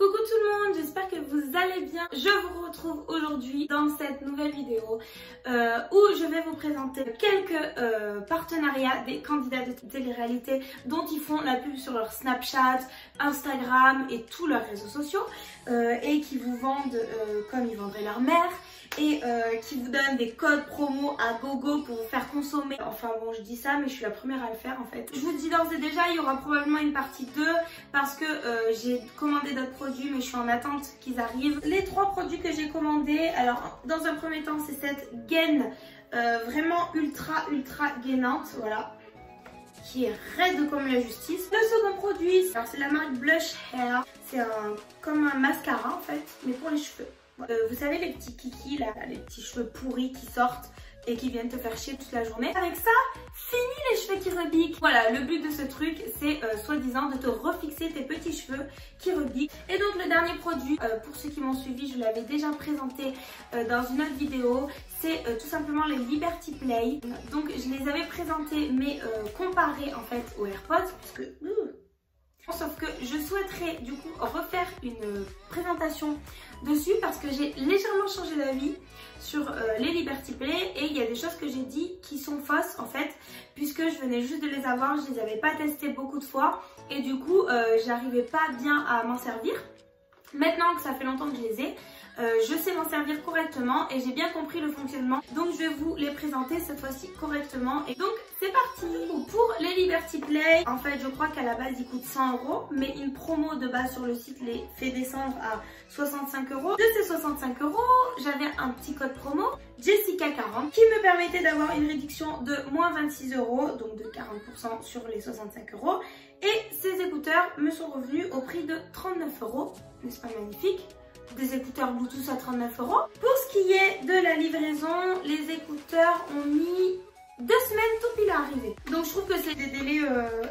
Coucou tout le monde, j'espère que vous allez bien. Je vous retrouve aujourd'hui dans cette nouvelle vidéo où je vais vous présenter quelques partenariats des candidats de télé-réalité dont ils font la pub sur leur Snapchat, Instagram et tous leurs réseaux sociaux et qui vous vendent comme ils vendraient leur mère et qui vous donnent des codes promo à gogo pour vous faire consommer. Enfin bon, je dis ça mais je suis la première à le faire en fait. Je vous dis d'ores et déjà, il y aura probablement une partie 2 parce que j'ai commandé d'autres produits mais je suis en attente qu'ils arrivent. Les 3 produits que j'ai commandés, alors dans un premier temps c'est cette gaine vraiment ultra gainante, voilà, qui est raide comme la justice. Le second produit, alors c'est la marque Blush Hair, c'est comme un mascara en fait mais pour les cheveux. Vous savez les petits kikis là, les petits cheveux pourris qui sortent et qui viennent te faire chier toute la journée. Avec ça, fini les cheveux qui rebiquent. Voilà, le but de ce truc, c'est soi-disant de te refixer tes petits cheveux qui rebiquent. Et donc le dernier produit, pour ceux qui m'ont suivi, je l'avais déjà présenté dans une autre vidéo, c'est tout simplement les Liberty Play. Donc je les avais présentés mais comparés en fait aux AirPods, parce que... Sauf que je souhaiterais du coup refaire une présentation dessus parce que j'ai légèrement changé d'avis sur les Liberty Play et il y a des choses que j'ai dit qui sont fausses en fait, puisque je venais juste de les avoir, je les avais pas testés beaucoup de fois et du coup j'arrivais pas bien à m'en servir. Maintenant que ça fait longtemps que je les ai, je sais m'en servir correctement et j'ai bien compris le fonctionnement, donc je vais vous les présenter cette fois-ci correctement. Et donc c'est parti. Pour les Liberty Play, en fait je crois qu'à la base ils coûtent 100 €, mais une promo de base sur le site les fait descendre à 65 €. De ces 65 €, j'avais un petit code promo Jessica40 qui me permettait d'avoir une réduction de moins 26 €, donc de 40% sur les 65 €. Et ces écouteurs me sont revenus au prix de 39 €, n'est-ce pas magnifique? Des écouteurs Bluetooth à 39 €. Pour ce qui est de la livraison, les écouteurs ont mis 2 semaines tout pile à arriver. Donc je trouve que c'est des délais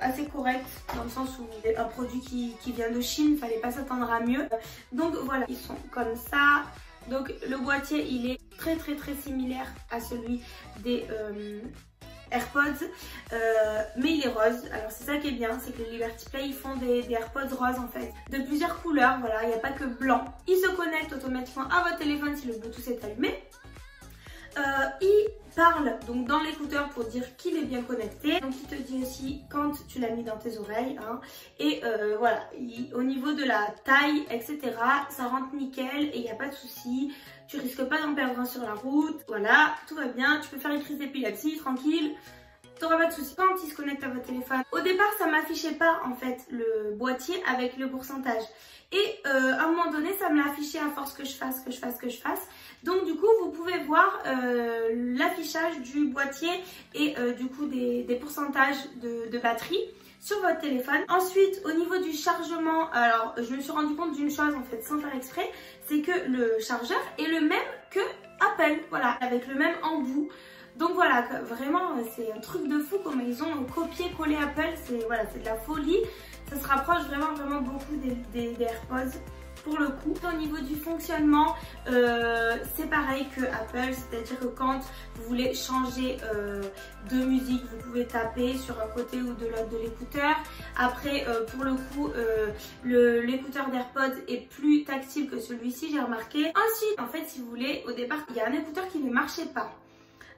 assez corrects, dans le sens où un produit qui vient de Chine, fallait pas s'attendre à mieux. Donc voilà, ils sont comme ça. Donc le boîtier il est très similaire à celui des AirPods, mais il est rose. Alors c'est ça qui est bien, c'est que les Liberty Play ils font des AirPods roses en fait, de plusieurs couleurs, voilà, il n'y a pas que blanc. Il se connecte automatiquement à votre téléphone si le Bluetooth est allumé. Il parle donc dans l'écouteur pour dire qu'il est bien connecté, donc il te dit aussi quand tu l'as mis dans tes oreilles, hein. Et voilà, au niveau de la taille etc, ça rentre nickel et il n'y a pas de souci. Tu risques pas d'en perdre un sur la route, voilà, tout va bien, tu peux faire une crise d'épilepsie tranquille, t'auras pas de soucis. Quand il se connecte à votre téléphone, au départ ça m'affichait pas en fait le boîtier avec le pourcentage et à un moment donné ça me l'a affiché à force que je fasse. Donc du coup vous pouvez voir l'affichage du boîtier et du coup des pourcentages de batterie sur votre téléphone. Ensuite au niveau du chargement, alors je me suis rendu compte d'une chose en fait sans faire exprès, c'est que le chargeur est le même que Apple, voilà, avec le même embout. Donc voilà, vraiment c'est un truc de fou comment ils ont copié-collé Apple, c'est voilà, c'est de la folie. Ça se rapproche vraiment beaucoup des AirPods pour le coup. Au niveau du fonctionnement, c'est pareil que Apple, c'est-à-dire que quand vous voulez changer de musique, vous pouvez taper sur un côté ou de l'autre de l'écouteur. Après, pour le coup, l'écouteur d'AirPods est plus tactile que celui-ci, j'ai remarqué. Ensuite, en fait, si vous voulez, au départ, il y a un écouteur qui ne marchait pas.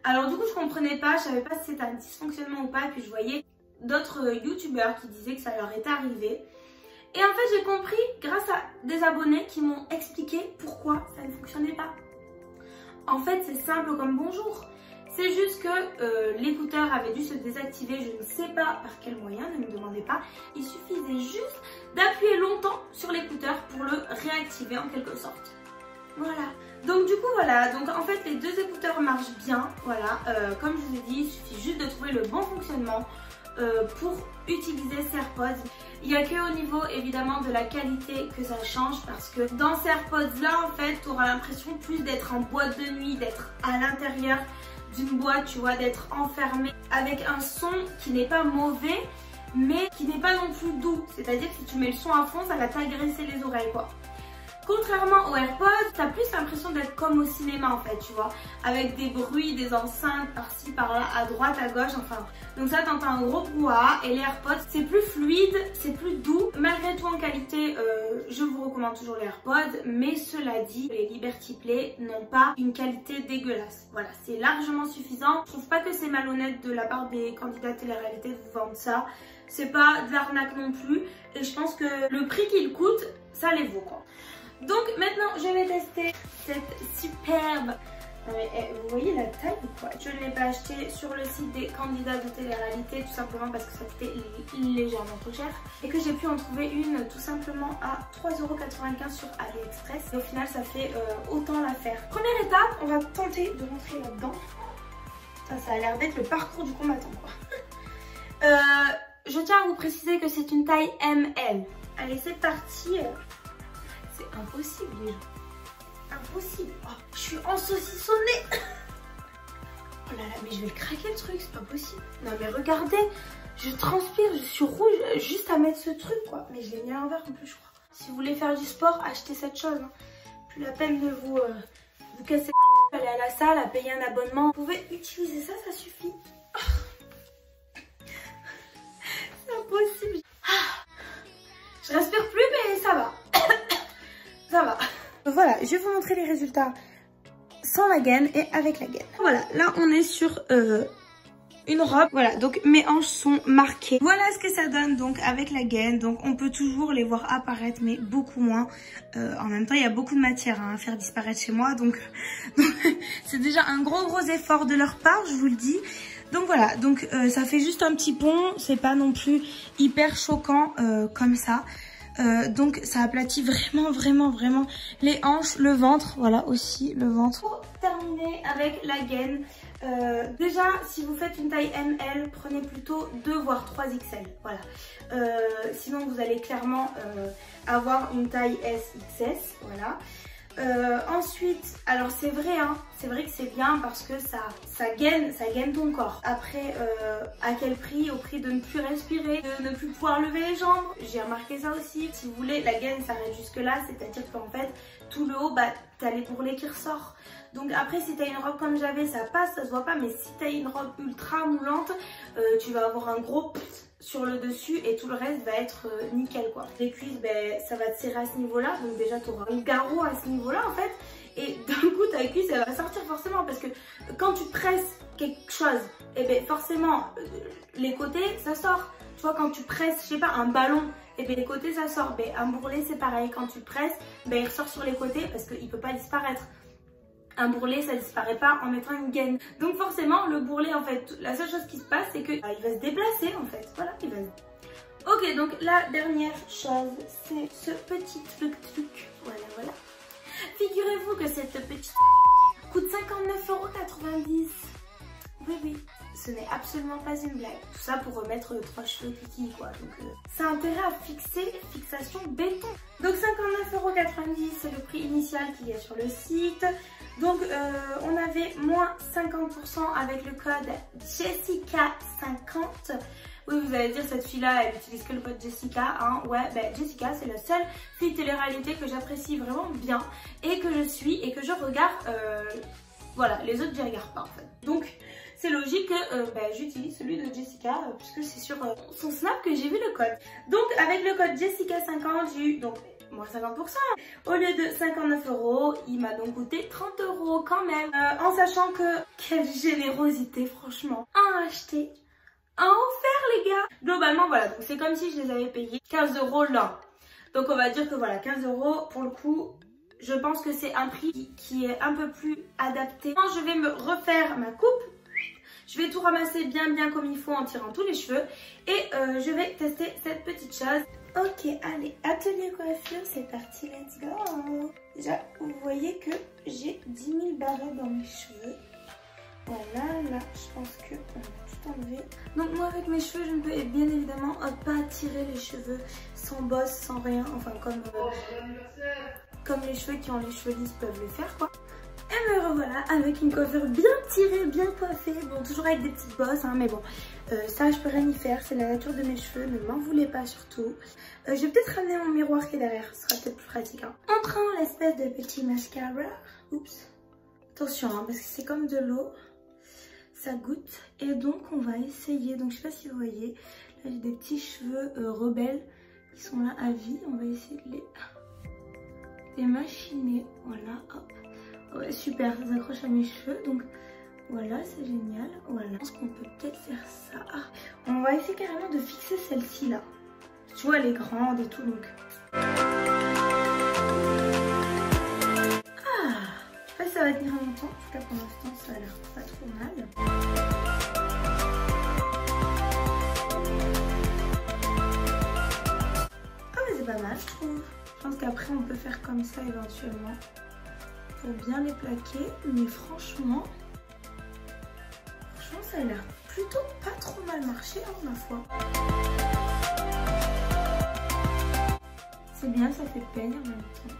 Alors du coup, je comprenais pas, je savais pas si c'était un dysfonctionnement ou pas, et puis je voyais d'autres youtubeurs qui disaient que ça leur était arrivé. Et en fait j'ai compris grâce à des abonnés qui m'ont expliqué pourquoi ça ne fonctionnait pas. En fait c'est simple comme bonjour. C'est juste que l'écouteur avait dû se désactiver, je ne sais pas par quel moyen, ne me demandez pas. Il suffisait juste d'appuyer longtemps sur l'écouteur pour le réactiver en quelque sorte. Voilà. Donc du coup voilà, donc en fait les 2 écouteurs marchent bien, voilà. Comme je vous ai dit, il suffit juste de trouver le bon fonctionnement pour utiliser ces AirPods. Il n'y a que au niveau évidemment de la qualité que ça change, parce que dans ces AirPods là en fait tu auras l'impression plus d'être en boîte de nuit, d'être à l'intérieur d'une boîte, tu vois, d'être enfermé avec un son qui n'est pas mauvais mais qui n'est pas non plus doux, c'est à dire que si tu mets le son à fond ça va t'agresser les oreilles quoi. Contrairement aux AirPods, t'as plus l'impression d'être comme au cinéma en fait, tu vois, avec des bruits, des enceintes par-ci, par-là, à droite, à gauche, enfin. Donc ça, t'entends un gros brouhaha, et les AirPods, c'est plus fluide, c'est plus doux. Malgré tout, en qualité, je vous recommande toujours les AirPods, mais cela dit, les Liberty Play n'ont pas une qualité dégueulasse. Voilà, c'est largement suffisant. Je trouve pas que c'est malhonnête de la part des candidats télé-réalité de vous vendre ça. C'est pas de l'arnaque non plus, et je pense que le prix qu'il coûte, ça les vaut quoi. Donc maintenant je vais tester cette superbe, vous voyez la taille ou quoi? Je ne l'ai pas acheté sur le site des candidats de télé-réalité tout simplement parce que ça coûtait légèrement trop cher et que j'ai pu en trouver une tout simplement à 3,95 € sur AliExpress. Et au final ça fait autant l'affaire. Première étape, on va tenter de rentrer là-dedans. Ça a l'air d'être le parcours du combattant quoi. Je tiens à vous préciser que c'est une taille ML. Allez c'est parti. C'est impossible les gens. Impossible. Oh, je suis ensaucissonnée. Oh là là, mais je vais le craquer le truc, c'est pas possible. Non mais regardez, je transpire, je suis rouge juste à mettre ce truc quoi. Mais je l'ai mis à l'envers en plus je crois. Si vous voulez faire du sport, achetez cette chose. Hein. Plus la peine de vous casser aller à la salle, à payer un abonnement. Vous pouvez utiliser ça, ça suffit. C'est impossible. Je respire plus mais ça va. Ça va. Voilà, je vais vous montrer les résultats sans la gaine et avec la gaine. Voilà, là on est sur une robe. Voilà, donc mes hanches sont marquées. Voilà ce que ça donne donc avec la gaine. Donc on peut toujours les voir apparaître mais beaucoup moins. En même temps, il y a beaucoup de matière à faire disparaître chez moi. Donc c'est déjà un gros effort de leur part, je vous le dis. Donc voilà, donc ça fait juste un petit pont. C'est pas non plus hyper choquant comme ça. Donc ça aplatit vraiment les hanches, le ventre, voilà aussi le ventre. Pour terminer avec la gaine, déjà si vous faites une taille ML, prenez plutôt 2 voire 3 XL, voilà. Sinon vous allez clairement avoir une taille SXS, voilà. Ensuite, alors c'est vrai que c'est bien parce que ça gaine ton corps. Après, à quel prix? Au prix de ne plus respirer, de ne plus pouvoir lever les jambes. J'ai remarqué ça aussi. Si vous voulez, la gaine s'arrête jusque là, c'est-à-dire qu'en fait, tout le haut, bah, t'as les bourrelets qui ressortent. Donc après, si t'as une robe comme j'avais, ça passe, ça se voit pas. Mais si t'as une robe ultra moulante, tu vas avoir un gros sur le dessus et tout le reste va être nickel quoi. Les cuisses, ben, ça va te serrer à ce niveau là, donc déjà tu auras un garrot à ce niveau là en fait, et d'un coup ta cuisse elle va sortir forcément parce que quand tu presses quelque chose, et ben forcément les côtés ça sort. Tu vois, quand tu presses, je sais pas, un ballon, et ben les côtés ça sort. Ben un bourrelet c'est pareil, quand tu presses, ben il ressort sur les côtés parce qu'il peut pas disparaître. Un bourrelet ça disparaît pas en mettant une gaine. Donc forcément le bourrelet en fait, la seule chose qui se passe c'est que il va se déplacer en fait. Voilà, il va se... Ok, donc la dernière chose c'est ce petit truc. Voilà. Figurez-vous que cette petite coûte 59,90 €. Oui, ce n'est absolument pas une blague. Tout ça pour remettre 3 cheveux kiki quoi. Donc ça a intérêt à fixation béton. Donc 59,90 € c'est le prix initial qu'il y a sur le site. Donc on avait moins 50% avec le code Jessica50. Oui, vous allez dire cette fille-là, elle utilise que le code Jessica, hein. Ouais, ben Jessica, c'est la seule fille télé-réalité que j'apprécie vraiment bien et que je suis et que je regarde. Voilà, les autres je regarde pas en fait. Donc c'est logique que j'utilise celui de Jessica puisque c'est sur son Snap que j'ai vu le code. Donc avec le code Jessica50, j'ai eu donc moins 50%. Au lieu de 59 €, il m'a donc coûté 30 € quand même. En sachant que, quelle générosité franchement. Un acheté, un offert les gars. Globalement voilà, donc c'est comme si je les avais payés 15 € là. Donc on va dire que voilà, 15 € pour le coup, je pense que c'est un prix qui est un peu plus adapté. Quand je vais me refaire ma coupe, je vais tout ramasser bien comme il faut en tirant tous les cheveux. Et je vais tester cette petite chose. Ok, allez, atelier coiffure, c'est parti, let's go. Déjà, vous voyez que j'ai 10 000 barrettes dans mes cheveux. Voilà, là, je pense qu'on va tout enlever. Donc moi, avec mes cheveux, je ne peux bien évidemment pas tirer les cheveux sans bosse, sans rien. Enfin, comme les cheveux qui ont les cheveux lisses peuvent le faire, quoi. Et me revoilà avec une coiffure bien tirée, bien coiffée. Bon, toujours avec des petites bosses, hein, mais bon, ça je peux rien y faire. C'est la nature de mes cheveux, ne m'en voulez pas surtout. Je vais peut-être ramener mon miroir qui est derrière, ce sera peut-être plus pratique. Hein. On montrant l'espèce de petit mascara. Oups. Attention, hein, parce que c'est comme de l'eau. Ça goûte. Et donc, on va essayer. Donc, je sais pas si vous voyez. Là, j'ai des petits cheveux rebelles qui sont là à vie. On va essayer de les machiner. Voilà, hop. Ouais, super, ça s'accroche à mes cheveux. Donc, voilà, c'est génial. Voilà, je pense qu'on peut peut-être faire ça. Ah, on va essayer carrément de fixer celle-ci là. Tu vois, elle est grande et tout, donc... Ça va tenir longtemps, en tout cas pour l'instant ça a l'air pas trop mal. Ah mais c'est pas mal je trouve. Je pense qu'après on peut faire comme ça éventuellement pour bien les plaquer. Mais franchement ça a l'air plutôt pas trop mal marché hein, ma foi. C'est bien, ça fait peigne en même temps.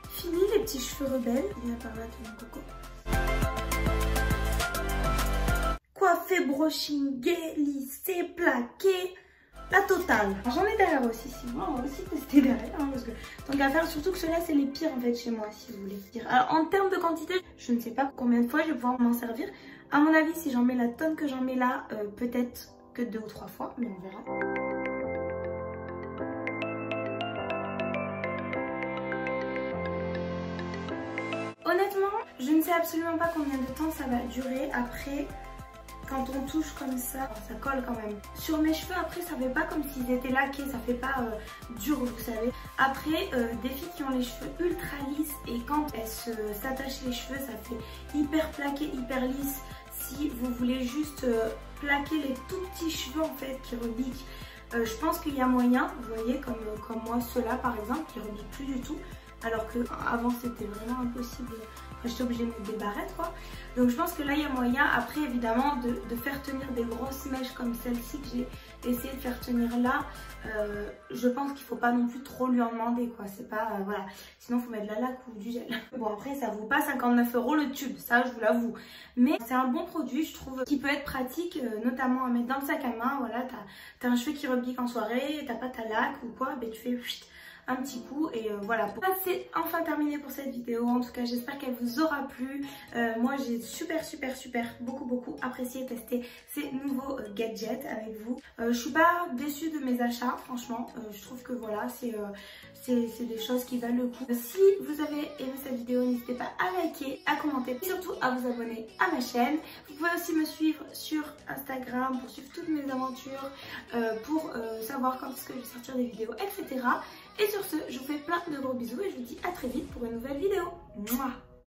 Fini les petits cheveux rebelles. Viens par là, ton coco. Coiffé, brushing, gay, lissé, plaqué, la totale. J'en ai derrière aussi, si vous voulez aussi tester derrière. Hein, parce que tant qu'à faire, surtout que ceux-là, c'est les pires en fait chez moi, si vous voulez dire. Alors en termes de quantité, je ne sais pas combien de fois je vais pouvoir m'en servir. À mon avis, si j'en mets la tonne que j'en mets là, peut-être que 2 ou 3 fois, mais on verra. Honnêtement, je ne sais absolument pas combien de temps ça va durer. Après, quand on touche comme ça colle quand même. Sur mes cheveux, après, ça fait pas comme s'ils étaient laqués, ça fait pas dur, vous savez. Après, des filles qui ont les cheveux ultra lisses et quand elles s'attachent les cheveux, ça fait hyper plaqué, hyper lisse. Si vous voulez juste plaquer les tout petits cheveux en fait qui rebiquent, je pense qu'il y a moyen, vous voyez, comme moi, ceux-là par exemple, qui rebiquent plus du tout. Alors que avant c'était vraiment impossible, j'étais obligée de mettre des barrettes quoi. Donc je pense que là il y a moyen, après évidemment de faire tenir des grosses mèches comme celle-ci que j'ai essayé de faire tenir là. Je pense qu'il faut pas non plus trop lui en demander quoi, c'est pas, voilà, sinon il faut mettre de la laque ou du gel. Bon après ça vaut pas 59 € le tube, ça je vous l'avoue, mais c'est un bon produit je trouve qui peut être pratique, notamment à mettre dans le sac à main. Voilà, t'as un cheveu qui rebique en soirée, t'as pas ta laque ou quoi, ben tu fais un petit coup et voilà. C'est enfin terminé pour cette vidéo. En tout cas j'espère qu'elle vous aura plu. Moi j'ai super beaucoup apprécié tester ces nouveaux gadgets avec vous. Je suis pas déçue de mes achats franchement. Je trouve que voilà c'est des choses qui valent le coup. Si vous avez aimé cette vidéo, n'hésitez pas à liker, à commenter et surtout à vous abonner à ma chaîne. Vous pouvez aussi me suivre sur Instagram pour suivre toutes mes aventures, pour savoir quand est-ce que je vais sortir des vidéos, etc. Et sur ce, je vous fais plein de gros bisous et je vous dis à très vite pour une nouvelle vidéo. Mouah.